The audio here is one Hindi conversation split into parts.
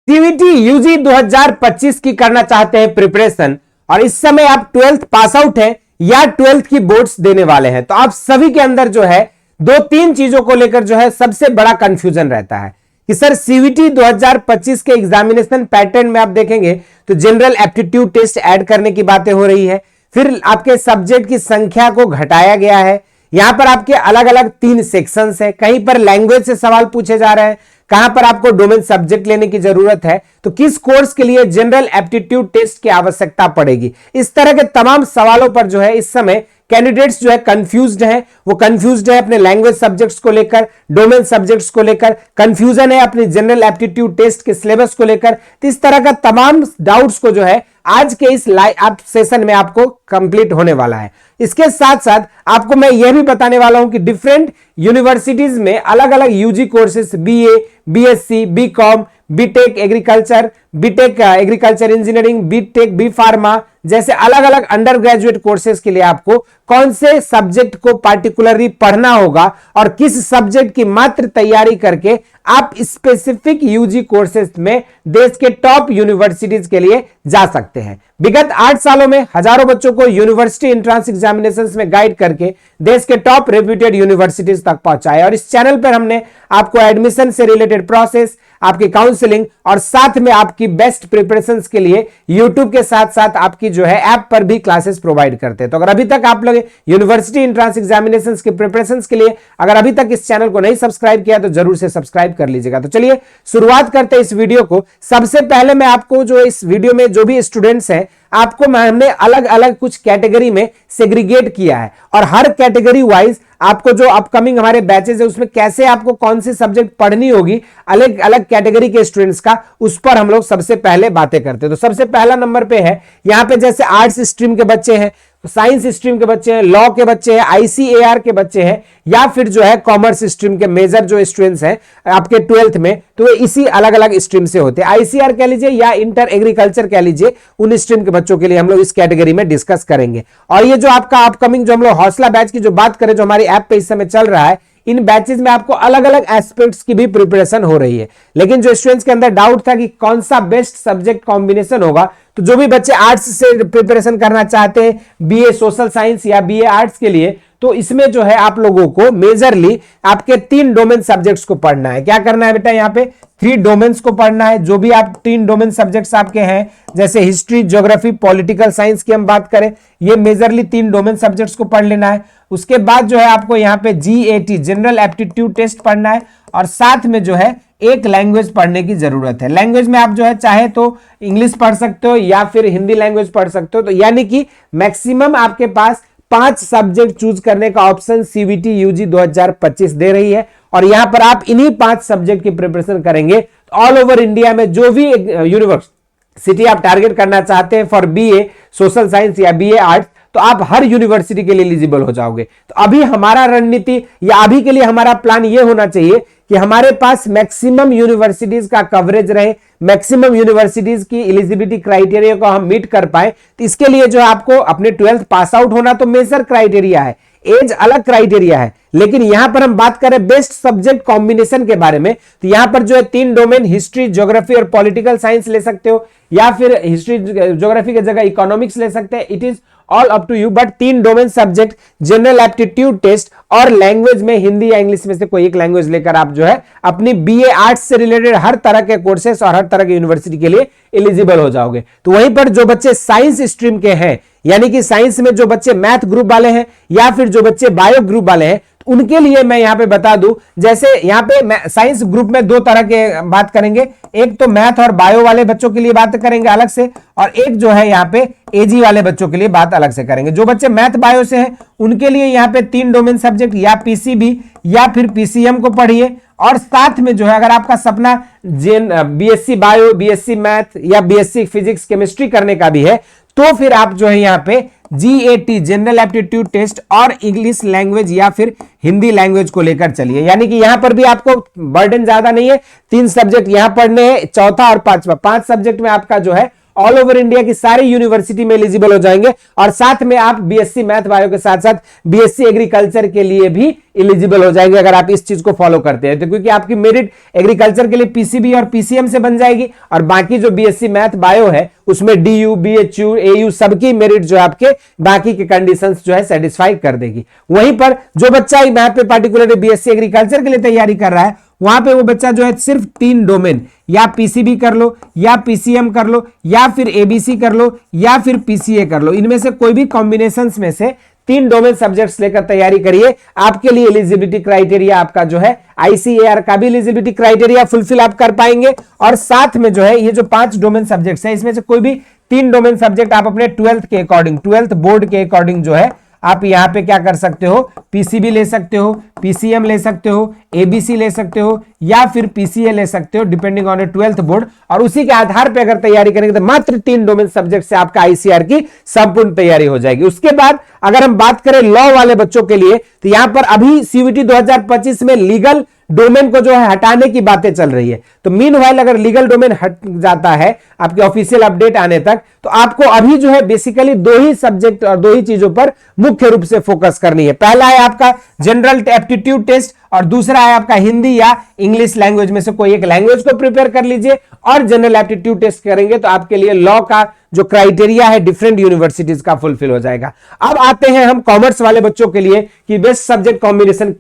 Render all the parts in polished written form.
सीवीटी यूजी 2025 की करना चाहते हैं प्रिपरेशन और इस समय आप 12th पास आउट हैं या 12th की बोर्ड्स देने वाले हैं, तो आप सभी के अंदर जो है दो तीन चीजों को लेकर जो है सबसे बड़ा कंफ्यूजन रहता है कि सर सीवीटी 2025 के एग्जामिनेशन पैटर्न में आप देखेंगे तो जनरल एप्टीट्यूड टेस्ट ऐड करने की बातें हो रही है, फिर आपके सब्जेक्ट की संख्या को घटाया गया है, यहां पर आपके अलग अलग 3 सेक्शंस है, कहीं पर लैंग्वेज से सवाल पूछे जा रहे हैं, कहां पर आपको डोमेन सब्जेक्ट लेने की जरूरत है, तो किस कोर्स के लिए जनरल एप्टीट्यूड टेस्ट की आवश्यकता पड़ेगी। इस तरह के तमाम सवालों पर जो है इस समय कैंडिडेट्स जो है कंफ्यूज्ड हैं, वो कंफ्यूज्ड है अपने लैंग्वेज सब्जेक्ट्स को लेकर, डोमेन सब्जेक्ट्स को लेकर, कंफ्यूजन है अपनी जनरल एप्टीट्यूड टेस्ट के सिलेबस को लेकर। तो इस तरह का तमाम डाउट्स को जो है आज के इस लाइव सेशन में आपको कंप्लीट होने वाला है। इसके साथ साथ आपको मैं यह भी बताने वाला हूं कि डिफरेंट यूनिवर्सिटीज में अलग अलग UG courses, BA, BSc, BCom, BTech agriculture, BTech agriculture engineering, BTech B pharma जैसे अलग अलग अंडर ग्रेजुएट कोर्सेज के लिए आपको कौन से सब्जेक्ट को पार्टिकुलरली पढ़ना होगा और किस सब्जेक्ट की मात्र तैयारी करके आप स्पेसिफिक यूजी कोर्सेज में देश के टॉप यूनिवर्सिटीज के लिए जा सकते हैं। विगत 8 सालों में हजारों बच्चों को यूनिवर्सिटी एंट्रेंस एग्जामिनेशंस में गाइड करके देश के टॉप रेप्यूटेड यूनिवर्सिटीज तक पहुंचाया और इस चैनल पर हमने आपको एडमिशन से रिलेटेड प्रोसेस, आपकी काउंसलिंग और साथ में आपकी बेस्ट प्रिपरेशंस के लिए यूट्यूब के साथ साथ आपकी जो है ऐप पर भी क्लासेस प्रोवाइड करते हैं। तो अगर अभी तक आप लोग यूनिवर्सिटी एंट्रेंस एग्जामिनेशंस के प्रिपरेशंस के लिए अगर अभी तक इस चैनल को नहीं सब्सक्राइब किया तो जरूर से सब्सक्राइब कर लीजिएगा। तो चलिए शुरुआत करते हैं इस वीडियो को। सबसे पहले मैं आपको जो इस वीडियो में जो भी स्टूडेंट्स हैं आपको हमने अलग अलग कुछ कैटेगरी में सेग्रीगेट किया है और हर कैटेगरी वाइज आपको जो अपकमिंग हमारे बैचेस है उसमें कैसे आपको कौन सी सब्जेक्ट पढ़नी होगी अलग अलग कैटेगरी के स्टूडेंट्स का, उस पर हम लोग सबसे पहले बातें करते हैं। तो सबसे पहला नंबर पे है यहां पे जैसे आर्ट्स स्ट्रीम के बच्चे हैं, साइंस स्ट्रीम के बच्चे हैं, लॉ के बच्चे हैं, आईसीएआर के बच्चे हैं या फिर जो है कॉमर्स स्ट्रीम के मेजर जो स्टूडेंट्स हैं आपके 12th में, तो इसी अलग अलग स्ट्रीम से होते हैं। आईसीआर कह लीजिए या इंटर एग्रीकल्चर कह लीजिए, उन स्ट्रीम के बच्चों के लिए हम लोग इस कैटेगरी में डिस्कस करेंगे। और ये जो आपका अपकमिंग जो हम लोग हौसला बैच की जो बात करें जो हमारी ऐप पे इस समय चल रहा है, इन बैचेस में आपको अलग अलग एस्पेक्ट्स की भी प्रिपरेशन हो रही है। लेकिन जो स्टूडेंट्स के अंदर डाउट था कि कौन सा बेस्ट सब्जेक्ट कॉम्बिनेशन होगा, तो जो भी बच्चे आर्ट्स से प्रिपरेशन करना चाहते हैं, बीए सोशल साइंस या बीए आर्ट्स के लिए, तो इसमें जो है आप लोगों को मेजरली आपके 3 डोमेन सब्जेक्ट्स को पढ़ना है। क्या करना है बेटा, यहाँ पे 3 डोमेन्स को पढ़ना है। जो भी आप 3 डोमेन सब्जेक्ट्स आपके हैं, जैसे हिस्ट्री, ज्योग्राफी, पॉलिटिकल साइंस की हम बात करें, ये मेजरली 3 डोमेन सब्जेक्ट्स को पढ़ लेना है। उसके बाद जो है आपको यहाँ पे जीएटी जनरल एप्टीट्यूड टेस्ट पढ़ना है और साथ में जो है एक लैंग्वेज पढ़ने की जरूरत है। लैंग्वेज में आप जो है चाहे तो इंग्लिश पढ़ सकते हो या फिर हिंदी लैंग्वेज पढ़ सकते हो। तो यानी कि मैक्सिमम आपके पास 5 सब्जेक्ट चूज करने का ऑप्शन सीवीटी यूजी 2025 दे रही है और यहां पर आप इन्हीं 5 सब्जेक्ट की प्रिपरेशन करेंगे। ऑल ओवर इंडिया में जो भी यूनिवर्सिटी आप टारगेट करना चाहते हैं फॉर बीए सोशल साइंस या बीए आर्ट्स, तो आप हर यूनिवर्सिटी के लिए एलिजिबल हो जाओगे। तो अभी हमारा रणनीति या अभी के लिए हमारा प्लान यह होना चाहिए कि हमारे पास मैक्सिमम यूनिवर्सिटीज का कवरेज रहे, मैक्सिमम यूनिवर्सिटीज की एलिजिबिलिटी क्राइटेरिया को हम मीट कर पाए। तो इसके लिए जो आपको अपने 12th पास आउट होना तो मेजर क्राइटेरिया है, एज अलग क्राइटेरिया है, लेकिन यहां पर हम बात करें बेस्ट सब्जेक्ट कॉम्बिनेशन के बारे में, तो यहां पर जो है 3 डोमेन हिस्ट्री, ज्योग्राफी और पॉलिटिकल साइंस ले सकते हो या फिर हिस्ट्री ज्योग्राफी की जगह इकोनॉमिक्स ले सकते हैं। It is all up to you, but 3 domain subject general aptitude test और लैंग्वेज में हिंदी या इंग्लिश में से कोई एक लैंग्वेज लेकर आप जो है अपनी बीए आर्ट्स से रिलेटेड हर तरह के कोर्सेस और हर तरह की यूनिवर्सिटी के लिए एलिजिबल हो जाओगे। तो वहीं पर जो बच्चे साइंस स्ट्रीम के हैं, यानी कि साइंस में जो बच्चे मैथ ग्रुप वाले हैं या फिर जो बच्चे बायो ग्रुप वाले हैं, उनके लिए मैं यहां पे बता दूं, जैसे यहां पे साइंस ग्रुप में 2 तरह के बात करेंगे, एक तो मैथ और बायो वाले बच्चों के लिए बात करेंगे अलग से, और एक जो है यहां पे एजी वाले बच्चों के लिए बात अलग से करेंगे। जो बच्चे मैथ बायो से हैं उनके लिए यहां पे 3 डोमेन सब्जेक्ट या पीसीबी या फिर पीसीएम को पढ़िए, और साथ में जो है अगर आपका सपना बीएससी बायो, बीएससी मैथ या बीएससी फिजिक्स केमिस्ट्री करने का भी है, तो फिर आप जो है यहां पे जीएटी जनरल एप्टीट्यूड टेस्ट और इंग्लिश लैंग्वेज या फिर हिंदी लैंग्वेज को लेकर चलिए। यानी कि यहां पर भी आपको बर्डन ज्यादा नहीं है, 3 सब्जेक्ट यहां पढ़ने हैं, चौथा और 5वां 5 सब्जेक्ट में आपका जो है ऑल ओवर इंडिया की सारी यूनिवर्सिटी में एलिजिबल हो जाएंगे और साथ में आप बीएससी मैथ बायो के साथ साथ बीएससी एग्रीकल्चर के लिए भी एलिजिबल हो जाएंगे अगर आप इस चीज को फॉलो करते हैं तो, क्योंकि आपकी मेरिट एग्रीकल्चर के लिए पीसीबी और पीसीएम से बन जाएगी और बाकी जो बीएससी मैथ बायो है उसमें डीयू, बीएचयू, एयू सबकी मेरिट जो है आपके बाकी के कंडीशंस जो है सेटिस्फाई कर देगी। वहीं पर जो बच्चा यहाँ पे पार्टिकुलरली बीएससी एग्रीकल्चर के लिए तैयारी कर रहा है वहां पे वो बच्चा जो है सिर्फ 3 डोमेन या पीसीबी कर लो या पीसीएम कर लो या फिर एबीसी कर लो या फिर पीसीए कर लो, इनमें से कोई भी कॉम्बिनेशंस में से 3 डोमेन सब्जेक्ट्स लेकर तैयारी करिए। आपके लिए एलिजिबिलिटी क्राइटेरिया आपका जो है आईसीएआर का भी एलिजिबिलिटी क्राइटेरिया फुलफिल आप कर पाएंगे और साथ में जो है ये जो 5 डोमेन सब्जेक्ट्स है इसमें से कोई भी 3 डोमेन सब्जेक्ट आप अपने 12th के अकॉर्डिंग, 12th बोर्ड के अकॉर्डिंग जो है आप यहां पे क्या कर सकते हो, पीसीबी ले सकते हो, पीसीएम ले सकते हो, एबीसी ले सकते हो या फिर पीसीए ले सकते हो डिपेंडिंग ऑन 12th बोर्ड। और उसी के आधार पे अगर तैयारी करेंगे तो मात्र 3 डोमेन सब्जेक्ट से आपका आईसीआर की संपूर्ण तैयारी हो जाएगी। उसके बाद अगर हम बात करें लॉ वाले बच्चों के लिए तो यहां पर अभी सीयूईटी 2025 में लीगल डोमेन को जो है हटाने की बातें चल रही है, तो मीनवाइल अगर लीगल डोमेन हट जाता है आपके ऑफिशियल अपडेट आने तक तो आपको अभी जो है बेसिकली 2 ही सब्जेक्ट और 2 ही चीजों पर मुख्य रूप से फोकस करनी है। पहला है आपका जनरल एप्टीट्यूड टेस्ट और दूसरा है आपका हिंदी या इंग्लिश लैंग्वेज में से कोई एक लैंग्वेज को प्रिपेयर कर लीजिए और जनरल एप्टीट्यूड टेस्ट करेंगे तो आपके लिए लॉ का जो क्राइटेरिया है डिफरेंट यूनिवर्सिटीज का फुलफिल हो जाएगा। अब आते हैं हम कॉमर्स वाले बच्चों के लिए कि बेस्ट सब्जेक्ट कॉम्बिनेशन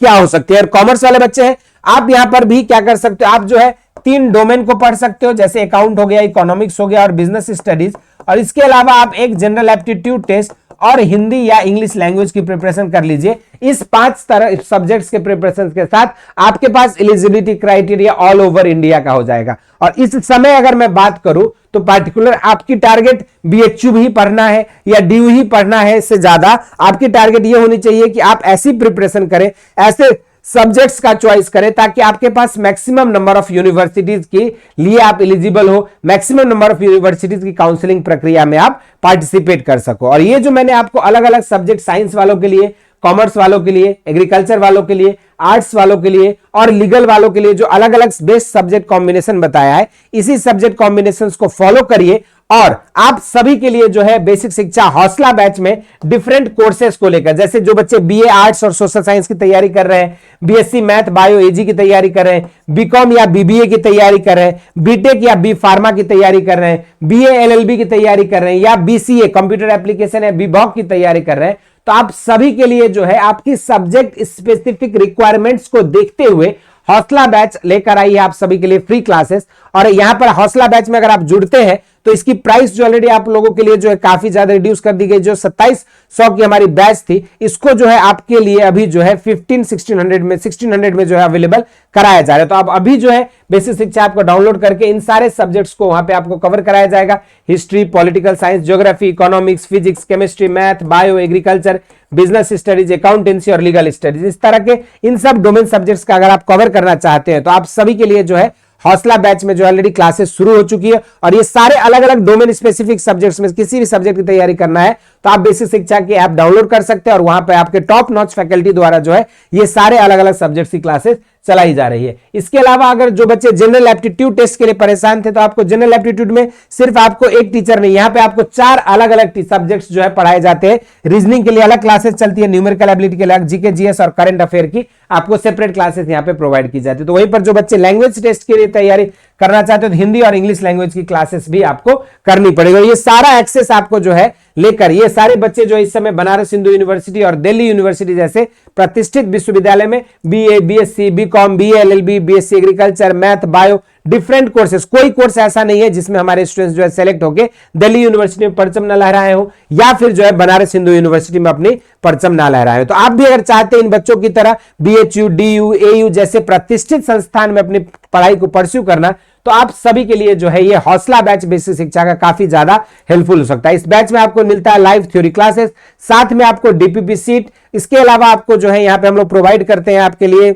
क्या हो सकती है। और कॉमर्स वाले बच्चे हैं आप यहां पर भी क्या कर सकते हो, आप जो है 3 डोमेन को पढ़ सकते हो जैसे अकाउंट हो गया, इकोनॉमिक्स हो गया और बिजनेस स्टडीज, और इसके अलावा आप एक जनरल एप्टीट्यूड टेस्ट और हिंदी या इंग्लिश लैंग्वेज की प्रिपरेशन कर लीजिए। इस 5 तरह सब्जेक्ट्स के प्रिपरेशन के साथ आपके पास eligibility criteria all over India का हो जाएगा। और इस समय अगर मैं बात करूं तो पार्टिकुलर आपकी टारगेट बीएचयू भी पढ़ना है या डीयू ही पढ़ना है, इससे ज्यादा आपकी टारगेट ये होनी चाहिए कि आप ऐसी प्रिपरेशन करें, ऐसे सब्जेक्ट्स का चॉइस करें ताकि आपके पास मैक्सिमम नंबर ऑफ यूनिवर्सिटीज के लिए आप एलिजिबल हो, मैक्सिमम नंबर ऑफ यूनिवर्सिटीज की काउंसलिंग प्रक्रिया में आप पार्टिसिपेट कर सको। और ये जो मैंने आपको अलग अलग सब्जेक्ट साइंस वालों के लिए, कॉमर्स वालों के लिए, एग्रीकल्चर वालों के लिए, आर्ट्स वालों के लिए और लीगल वालों के लिए जो अलग अलग बेस्ट सब्जेक्ट कॉम्बिनेशन बताया है, इसी सब्जेक्ट कॉम्बिनेशंस को फॉलो करिए। और आप सभी के लिए जो है बेसिक शिक्षा हौसला बैच में डिफरेंट कोर्सेज को लेकर, जैसे जो बच्चे बीए आर्ट्स और सोशल साइंस की तैयारी कर रहे हैं, बीएससी मैथ बायो एजी की तैयारी कर रहे हैं, बीकॉम या बीबीए की तैयारी कर रहे हैं, बीटेक या बी फार्मा की तैयारी कर रहे हैं, बीए एलएलबी की तैयारी कर रहे हैं या बीसीए कंप्यूटर एप्लीकेशन या बीबॉक की तैयारी कर रहे हैं, तो आप सभी के लिए जो है आपकी सब्जेक्ट स्पेसिफिक रिक्वायरमेंट्स को देखते हुए हौसला बैच लेकर आई है आप सभी के लिए फ्री क्लासेस। और यहां पर हौसला बैच में अगर आप जुड़ते हैं तो इसकी प्राइस जो ऑलरेडी आप लोगों के लिए जो है काफी ज्यादा रिड्यूस कर दी गई, जो 2700 की हमारी बैच थी इसको जो है आपके लिए अभी जो है 1600 में जो है अवेलेबल कराया जा रहा है। तो आप अभी जो है बेसिक शिक्षा आपको डाउनलोड करके इन सारे सब्जेक्ट्स को वहां पे आपको कवर कराया जाएगा, history, political science, geography, economics, physics, chemistry, math, bio, agriculture, business studies, accountancy और लीगल स्टडीज, इस तरह के इन सब डोमेन सब्जेक्ट्स का अगर आप कवर करना चाहते हैं तो आप सभी के लिए जो है हौसला बैच में जो ऑलरेडी क्लासेस शुरू हो चुकी है। और ये सारे अलग अलग डोमेन स्पेसिफिक सब्जेक्ट्स में किसी भी सब्जेक्ट की तैयारी करना है तो आप बेसिक शिक्षा की ऐप डाउनलोड कर सकते हैं और वहां पे आपके टॉप नॉच फैकल्टी द्वारा जो है ये सारे अलग अलग सब्जेक्ट्स की क्लासेस चलाई जा रही है। इसके अलावा अगर जो बच्चे जनरल एप्टीट्यूड टेस्ट के लिए परेशान थे तो आपको जनरल एप्टीट्यूड में सिर्फ आपको एक टीचर नहीं, यहां पे आपको 4 अलग अलग सब्जेक्ट्स जो है पढ़ाए जाते हैं। रीजनिंग के लिए अलग क्लासेस चलती है, न्यूमेरिकल एबिलिटी के लिए अलग, जीके जीएस और करंट अफेयर की आपको सेपरेट क्लासेस यहां पे प्रोवाइड की जाती है। तो वहीं पर जो बच्चे लैंग्वेज टेस्ट के लिए तैयारी करना चाहते हो तो हिंदी और इंग्लिश लैंग्वेज की क्लासेस भी आपको करनी पड़ेगी। ये सारा एक्सेस आपको जो है लेकर ये सारे बच्चे जो इस समय बनारस हिंदू यूनिवर्सिटी और दिल्ली यूनिवर्सिटी जैसे प्रतिष्ठित विश्वविद्यालय में BA, BSc, BCom, BA LLB, BSc agriculture, math, bio, different courses, कोई कोर्स ऐसा नहीं है जिसमें हमारे स्टूडेंट्स जो है सेलेक्ट होके दिल्ली यूनिवर्सिटी में परचम न लहराए हो या फिर जो है बनारस हिंदू यूनिवर्सिटी में अपनी परचम ना लहराए हो। तो आप भी अगर चाहते हैं इन बच्चों की तरह बीएचयू, डीयू, एयू जैसे प्रतिष्ठित संस्थान में अपनी पढ़ाई को परस्यू करना तो आप सभी के लिए जो है ये हौसला बैच बेसिक शिक्षा का काफी ज्यादा हेल्पफुल हो सकता है। इस बैच में आपको मिलता है लाइव थ्योरी क्लासेस, साथ में आपको डीपीपी सीट, इसके अलावा आपको जो है यहाँ पे हम लोग प्रोवाइड करते हैं आपके लिए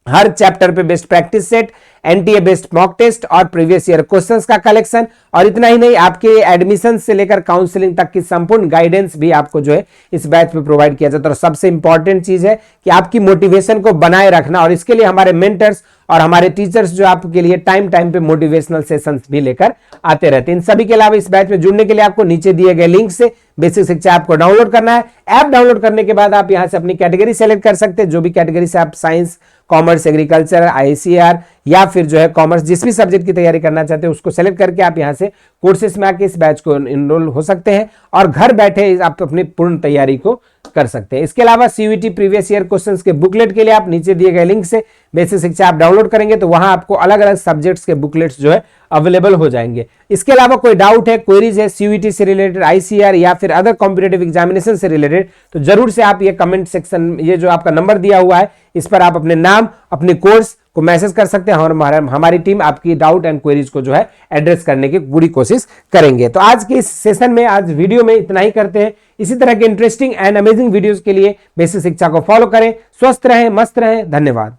हर चैप्टर पे best practice set, NTA based mock test और प्रीवियस ईयर क्वेश्चंस का कलेक्शन। और इतना ही नहीं, आपके एडमिशन से लेकर काउंसलिंग तक की संपूर्ण गाइडेंस भी आपको जो है इस बैच में प्रोवाइड किया जाता है। और सबसे इंपॉर्टेंट चीज है कि आपकी मोटिवेशन को बनाए रखना, और इसके लिए हमारे मेंटर्स और हमारे टीचर्स जो आपके लिए टाइम टाइम पे मोटिवेशनल सेशंस भी लेकर आते रहते हैं। इन सभी के अलावा इस बैच में जुड़ने के लिए आपको नीचे दिए गए लिंक से बेसिक शिक्षा ऐप को डाउनलोड करना है। ऐप डाउनलोड करने के बाद आप यहां से अपनी कैटेगरी सेलेक्ट कर सकते हैं, जो भी कैटेगरी से आप साइंस, कॉमर्स, एग्रीकल्चर, आईसीआर या फिर जो है कॉमर्स, जिस भी सब्जेक्ट की तैयारी करना चाहते हैं उसको सेलेक्ट करके आप यहां से कोर्सेस में आके इस बैच को इनरोल हो सकते हैं और घर बैठे आप अपनी पूर्ण तैयारी को कर सकते हैं। इसके अलावा सीयूईटी प्रीवियस ईयर क्वेश्चंस के बुकलेट के लिए आप नीचे दिए गए लिंक से बेसिक शिक्षा आप डाउनलोड करेंगे तो वहां आपको अलग अलग सब्जेक्ट्स के बुकलेट्स जो है अवेलेबल हो जाएंगे। इसके अलावा कोई डाउट है, क्वेरीज है सीयूईटी से रिलेटेड, आईसीआर या फिर अदर कॉम्पिटेटिव एग्जामिनेशन से रिलेटेड, तो जरूर से आप ये कमेंट सेक्शन, ये जो आपका नंबर दिया हुआ है इस पर आप अपने नाम, अपने कोर्स को मैसेज कर सकते हैं और हमारी टीम आपकी डाउट एंड क्वेरीज को जो है एड्रेस करने की पूरी कोशिश करेंगे। तो आज के इस सेशन में, आज वीडियो में इतना ही करते हैं। इसी तरह के इंटरेस्टिंग एंड अमेजिंग वीडियोस के लिए बेसिक शिक्षा को फॉलो करें। स्वस्थ रहें, मस्त रहें। धन्यवाद।